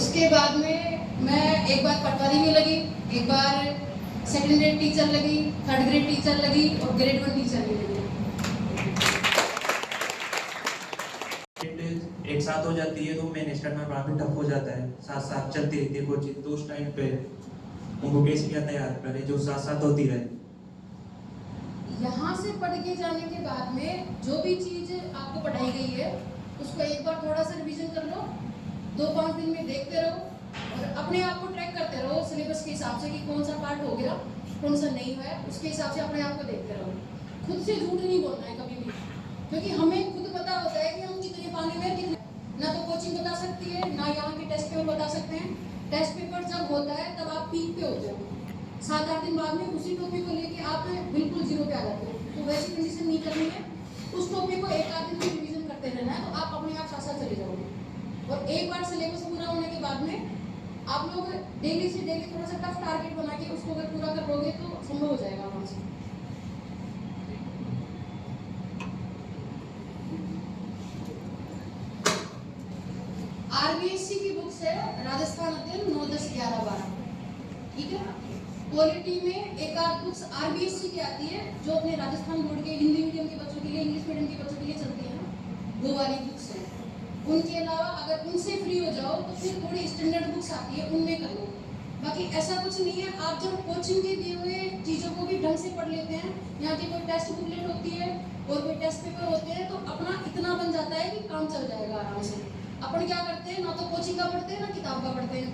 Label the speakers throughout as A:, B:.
A: उसके बाद में मैं एक बार पटवारी में लगी, एक बार सेकंड ग्रेड टीचर लगी, थर्ड ग्रेड टीचर लगी और ग्रेड 1 टीचर भी लगी।
B: एक साथ हो जाती है तो मैनेज करना काफी टफ हो जाता है। साथ साथ चलती रहती है कोचिंग, तो उस टाइम पे उनको कैसे क्या तैयार करें जो साथ साथ होती रहे।
A: यहाँ से पढ़ के जाने के बाद में जो भी चीज़ आपको पढ़ाई गई है उसको एक बार थोड़ा सा रिवीजन कर लो, 2-5 दिन में देखते रहो और अपने आप को ट्रैक करते रहो सिलेबस के हिसाब से कि कौन सा पार्ट हो गया, कौन सा नहीं हुआ है, उसके हिसाब से अपने आप को देखते रहो। खुद से झूठ नहीं बोलना है कभी भी, क्योंकि हमें खुद पता होता है कि हम कितने पानी में कितने, ना तो कोचिंग बता सकती है ना यहाँ के टेस्ट पेपर बता सकते हैं। टेस्ट पेपर जब होता है तब आप पीक पे होते हो, 7-8 दिन बाद में उसी टॉपिक को लेके आप बिल्कुल जीरो पे आ जाते हो। तो वैसी कंडीशन नहीं करनी है, उस टॉपिक को 1-8 दिन में रिवीजन करते रहना है, तो आप अपने आप साथ साथ चले जाओगे। और एक बार सिलेबस पूरा होने के बाद में आप लोग डेली से डेली थोड़ा सा टफ टारगेट बना के उसको अगर पूरा कर लोगे तो संभव हो जाएगा आराम से। आरबीएससी की बुक्स है राजस्थान अध्ययन 9, 10, 11, 12, ठीक है। क्वालिटी में एक आध बुक्स आरबीएससी की आती है जो अपने राजस्थान बोर्ड के हिंदी मीडियम के बच्चों के लिए, इंग्लिश मीडियम के बच्चों के लिए चलती है ना, वो वाली बुक्स है। उनके अलावा अगर उनसे फ्री हो जाओ तो फिर थोड़ी स्टैंडर्ड बुक्स आती है, उनमें कर लो। बाकी ऐसा कुछ नहीं है, आप जब कोचिंग के दिए हुए चीज़ों को भी ढंग से पढ़ लेते हैं, यहाँ की कोई टेस्ट बुकलेट होती है और कोई टेस्ट पेपर होते हैं, तो अपना इतना बन जाता है कि काम चल जाएगा आराम से। अपन क्या करते हैं, ना तो कोचिंग का पढ़ते हैं ना किताब का पढ़ते हैं,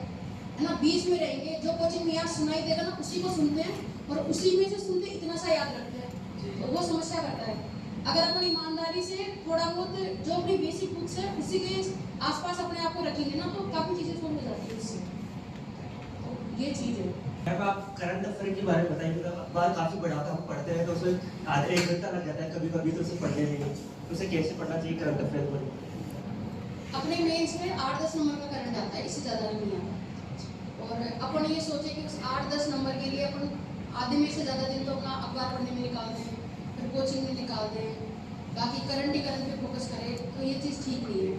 A: है ना, बीच में रहेंगे। जो कोचिंग में यहाँ सुनाई देगा ना उसी को सुनते हैं और उसी में से सुनते इतना सा याद रखते हैं, तो वो समस्या करता है। अगर अपन ईमानदारी से थोड़ा बहुत जो अपनी बेसिक बुक्स है उसी के आसपास अपने आप को रखेंगे ना तो काफ़ी चीज़ें सॉल्व हो जाती है उससे। तो ये चीज़ है।
C: मैम आप करंट अफेयर के बारे में बताइए। अखबार काफ़ी बड़ा था, हम पढ़ते हैं तो उसमें आधे 1 घंटा लग जाता है कभी कभी, तो उसे पढ़ने में उसे कैसे पढ़ना चाहिए करंट अफेयर पर?
A: अपने मेंस में 8-10 नंबर का करंट आता है, इससे ज़्यादा नहीं आता। और अपन ये सोचे कि उस 8-10 नंबर के लिए अपन आधे में से ज़्यादा दिन तो अपना अखबार पढ़ने में निकाल दें, फिर कोचिंग में निकाल दें, बाकी करंट ही करंट पे फोकस करें, तो ये चीज़ ठीक नहीं है।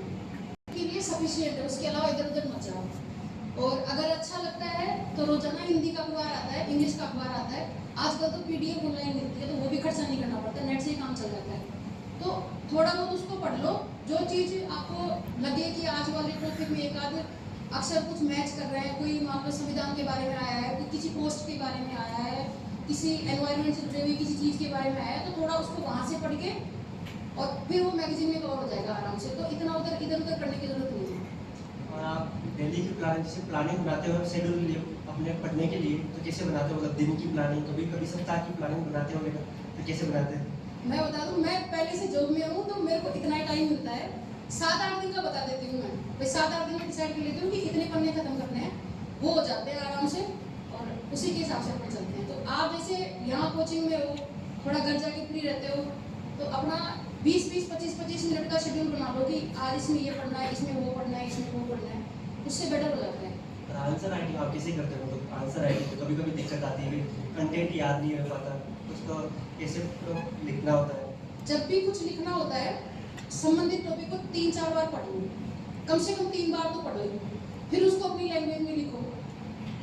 A: के लिए सफिशिएंट है, उसके अलावा इधर उधर मत जाओ। और अगर अच्छा लगता है तो रोजाना हिंदी का अखबार आता है, इंग्लिश का अखबार आता है, आजकल तो पीडीएफ ऑनलाइन मिलती है तो वो भी खर्चा नहीं करना पड़ता, नेट से ही काम चल जाता है। तो थोड़ा बहुत उसको पढ़ लो, जो चीज़ आपको लगे कि आज वाले टॉपिक में एक आध अक्सर कुछ मैच कर रहे हैं, कोई मान लो संविधान के बारे में आया है, कोई किसी पोस्ट के बारे में आया है, किसी एनवायरनमेंट से जुड़ी हुई किसी चीज़ के बारे में आया है, तो थोड़ा उसको वहाँ से पढ़ के और फिर वो मैगजीन में कवर हो जाएगा आराम से। तो इतना इधर उधर करने की जरूरत नहीं है।
C: और आप डेली की प्लानिंग, जैसे प्लानिंग बनाते हो शेड्यूल अपने पढ़ने के लिए, तो कैसे बनाते हो? मतलब दिन की प्लानिंग, कभी कभी सप्ताह की प्लानिंग बनाते होंगे तो कैसे बनाते हैं?
A: मैं बता दूं, मैं पहले से जॉब में हूँ तो मेरे को इतना ही टाइम मिलता है, 7-8 दिन का बता देती हूँ मैं भाई, 7-8 दिन में डिसाइड कर लेती हूँ कि इतने पन्ने खत्म करने हैं, वो हो जाते हैं आराम से और उसी के हिसाब से अपन चलते हैं। तो आप जैसे यहाँ कोचिंग में हो, थोड़ा घर जाके फ्री रहते हो, तो अपना 20-20, 25-25 मिनट का शेड्यूल बना लो कि आज इसमें ये पढ़ना है, इसमें वो पढ़ना है, इसमें वो पढ़ना है, उससे बेटर हो जाता है।
C: आंसर राइटिंग आप कैसे करते हो? मतलब आंसर राइटिंग तो कभी कभी दिक्कत आती है, कंटेंट याद नहीं हो पाता, उसको कैसे लिखना होता है?
A: जब भी कुछ लिखना होता है संबंधित टॉपिक को 3-4 बार पढ़ो, कम से कम 3 बार तो पढ़ो, फिर उसको अपनी लैंग्वेज में लिखो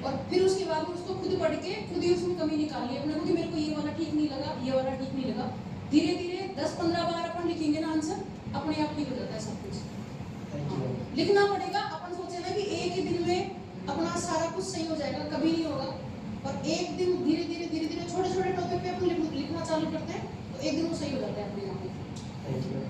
A: और फिर उसके बाद में उसको खुद पढ़ के खुद ही उसमें कमी निकालिए अपने को कि मेरे को ये वाला ठीक नहीं लगा, ये वाला ठीक नहीं लगा। धीरे धीरे 10-15 बार अपन लिखेंगे ना आंसर, अपने आप ठीक हो जाता है सब कुछ। लिखना पड़ेगा, अपन सोचे ना कि एक ही दिन में अपना सारा कुछ सही हो जाएगा, कभी नहीं होगा। और एक दिन धीरे धीरे छोटे छोटे टॉपिक पे अपन लिखना चालू करते हैं तो एक दिन वो सही हो जाता है अपने आप।
C: Thank you.